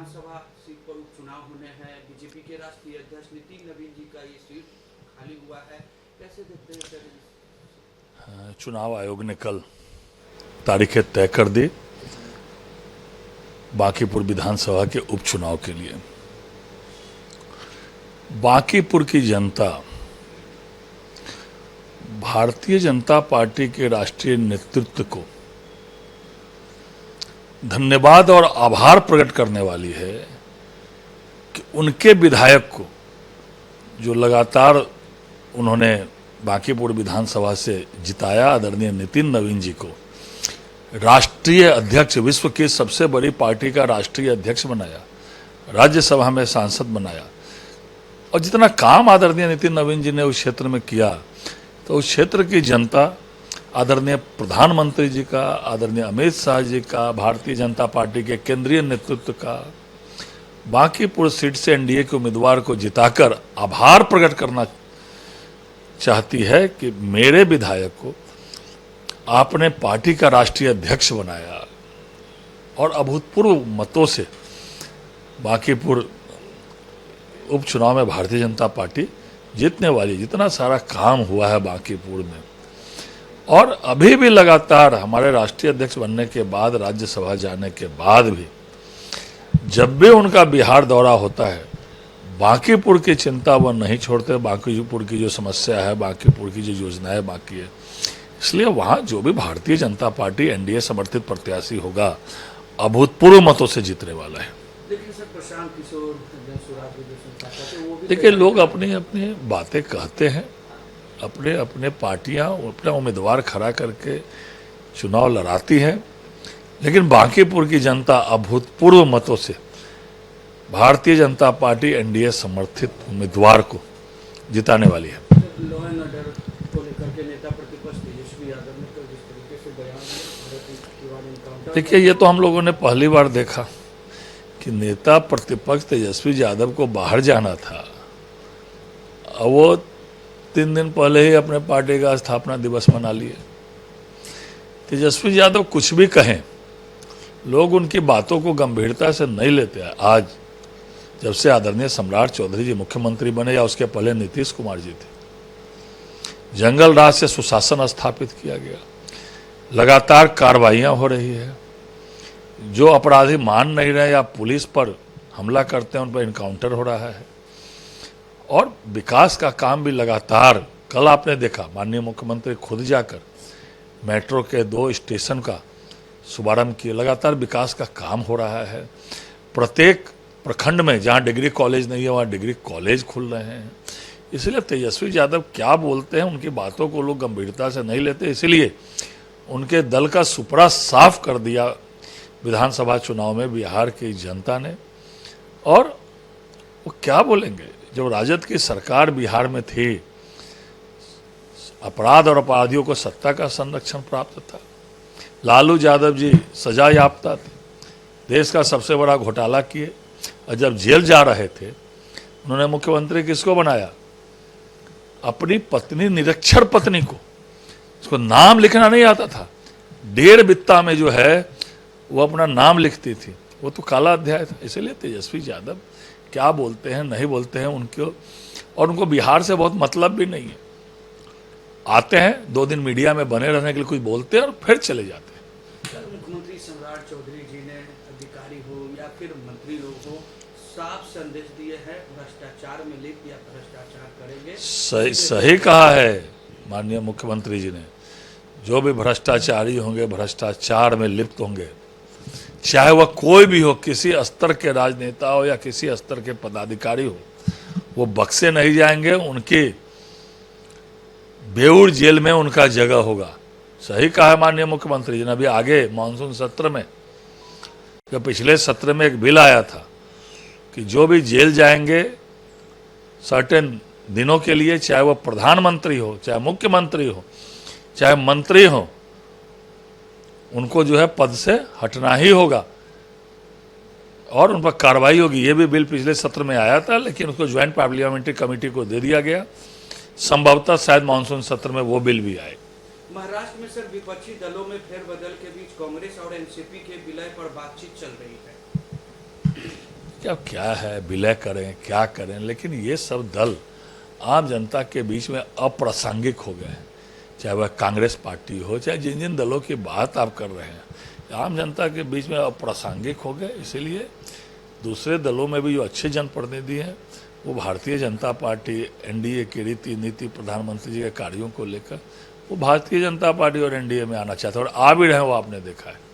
विधानसभा seat पर उपचुनाव होने हैं। बीजेपी के राष्ट्रीय अध्यक्ष नितिन नवीन जी का ये सीट खाली हुआ है, कैसे देखते हैं सर? चुनाव आयोग ने कल तारीखें तय कर दी बांकीपुर विधानसभा के उपचुनाव के लिए। बांकीपुर की जनता भारतीय जनता पार्टी के राष्ट्रीय नेतृत्व को धन्यवाद और आभार प्रकट करने वाली है कि उनके विधायक को, जो लगातार उन्होंने बांकीपुर विधानसभा से जिताया, आदरणीय नितिन नवीन जी को राष्ट्रीय अध्यक्ष, विश्व की सबसे बड़ी पार्टी का राष्ट्रीय अध्यक्ष बनाया, राज्यसभा में सांसद बनाया। और जितना काम आदरणीय नितिन नवीन जी ने उस क्षेत्र में किया, तो उस क्षेत्र की जनता आदरणीय प्रधानमंत्री जी का, आदरणीय अमित शाह जी का, भारतीय जनता पार्टी के केंद्रीय नेतृत्व का बांकीपुर सीट से एनडीए के उम्मीदवार को जिताकर आभार प्रकट करना चाहती है कि मेरे विधायक को आपने पार्टी का राष्ट्रीय अध्यक्ष बनाया और अभूतपूर्व मतों से बांकीपुर उपचुनाव में भारतीय जनता पार्टी जीतने वाली। जितना सारा काम हुआ है बांकीपुर में, और अभी भी लगातार हमारे राष्ट्रीय अध्यक्ष बनने के बाद, राज्यसभा जाने के बाद भी जब भी उनका बिहार दौरा होता है, बांकीपुर की चिंता वो नहीं छोड़ते। बांकीपुर की जो समस्या है, बांकीपुर की जो योजनाएं बाकी है, इसलिए वहाँ जो भी भारतीय जनता पार्टी एनडीए समर्थित प्रत्याशी होगा, अभूतपूर्व मतों से जीतने वाला है। लेकिन सर, प्रशांत किशोर, देखिए, लोग अपनी अपनी बातें कहते हैं, अपने अपने पार्टियां अपना उम्मीदवार खड़ा करके चुनाव लड़ाती है, लेकिन बांकीपुर की जनता अभूतपूर्व मतों से भारतीय जनता पार्टी एनडीए समर्थित उम्मीदवार को जिताने वाली है। लॉ एंड ऑर्डर को लेकर के नेता प्रतिपक्ष तेजस्वी यादव ने कल जिस तरीके से बयान दिया, देखिए, ये तो हम लोगों ने पहली बार देखा कि नेता प्रतिपक्ष तेजस्वी यादव को बाहर जाना था, और वो 3 दिन पहले ही अपने पार्टी का स्थापना दिवस मना लिए। तेजस्वी यादव कुछ भी कहें, लोग उनकी बातों को गंभीरता से नहीं लेते हैं। आज जब से आदरणीय सम्राट चौधरी जी मुख्यमंत्री बने, या उसके पहले नीतीश कुमार जी थे, जंगल राज से सुशासन स्थापित किया गया, लगातार कार्रवाइयां हो रही है। जो अपराधी मान नहीं रहे या पुलिस पर हमला करते हैं, उन पर इनकाउंटर हो रहा है, और विकास का काम भी लगातार। कल आपने देखा, माननीय मुख्यमंत्री खुद जाकर मेट्रो के 2 स्टेशन का शुभारंभ किए। लगातार विकास का काम हो रहा है। प्रत्येक प्रखंड में जहां डिग्री कॉलेज नहीं है, वहां डिग्री कॉलेज खुल रहे हैं। इसलिए तेजस्वी यादव क्या बोलते हैं, उनकी बातों को लोग गंभीरता से नहीं लेते। इसलिए उनके दल का सुपड़ा साफ कर दिया विधानसभा चुनाव में बिहार की जनता ने। और वो क्या बोलेंगे, जब राजद की सरकार बिहार में थी, अपराध और अपराधियों को सत्ता का संरक्षण प्राप्त था, लालू यादव जी सजा याफ्ता थे, देश का सबसे बड़ा घोटाला किए, और जब जेल जा रहे थे, उन्होंने मुख्यमंत्री किसको बनाया? अपनी पत्नी, निरक्षर पत्नी को। उसको नाम लिखना नहीं आता था, 1.5 बित्ता में जो है वो अपना नाम लिखती थी। वो तो काला अध्याय था। इसलिए तेजस्वी यादव क्या बोलते हैं, नहीं बोलते हैं उनको, और उनको बिहार से बहुत मतलब भी नहीं है। आते हैं, 2 दिन मीडिया में बने रहने के लिए कुछ बोलते हैं और फिर चले जाते हैं। मुख्यमंत्री सम्राट चौधरी जी ने अधिकारी हो या फिर मंत्री लोग हो, साफ संदेश दिए हैं, भ्रष्टाचार में लिप्त या भ्रष्टाचार करेंगे। सही कहा है माननीय मुख्यमंत्री जी ने। जो भी भ्रष्टाचारी होंगे, भ्रष्टाचार में लिप्त होंगे, चाहे वह कोई भी हो, किसी स्तर के राजनेता हो या किसी स्तर के पदाधिकारी हो, वो बक्से नहीं जाएंगे। उनकी बेऊर जेल में उनका जगह होगा। सही कहा है माननीय मुख्यमंत्री जी ने। अभी आगे मानसून सत्र में, जो पिछले सत्र में एक बिल आया था कि जो भी जेल जाएंगे सर्टेन दिनों के लिए, चाहे वह प्रधानमंत्री हो, चाहे मुख्यमंत्री हो, चाहे मंत्री हो, उनको जो है पद से हटना ही होगा और उन पर कार्रवाई होगी। ये भी बिल पिछले सत्र में आया था, लेकिन उसको ज्वाइंट पार्लियामेंट्री कमेटी को दे दिया गया। संभवतः शायद मानसून सत्र में वो बिल भी आए। महाराष्ट्र में सर विपक्षी दलों में फेरबदल के बीच कांग्रेस और एनसीपी के विलय पर बातचीत चल रही है। कि अब क्या है, विलय करें, क्या करें, लेकिन ये सब दल आम जनता के बीच में अप्रासंगिक हो गए हैं। चाहे वह कांग्रेस पार्टी हो, चाहे जिन जिन दलों की बात आप कर रहे हैं, आम जनता के बीच में अप्रासंगिक हो गए। इसीलिए दूसरे दलों में भी जो अच्छे जनप्रतिनिधि हैं, वो भारतीय जनता पार्टी, एनडीए की रीति नीति, प्रधानमंत्री जी के कार्यों को लेकर वो भारतीय जनता पार्टी और एनडीए में आना चाहते हैं और आ भी रहे हैं, वो आपने देखा है।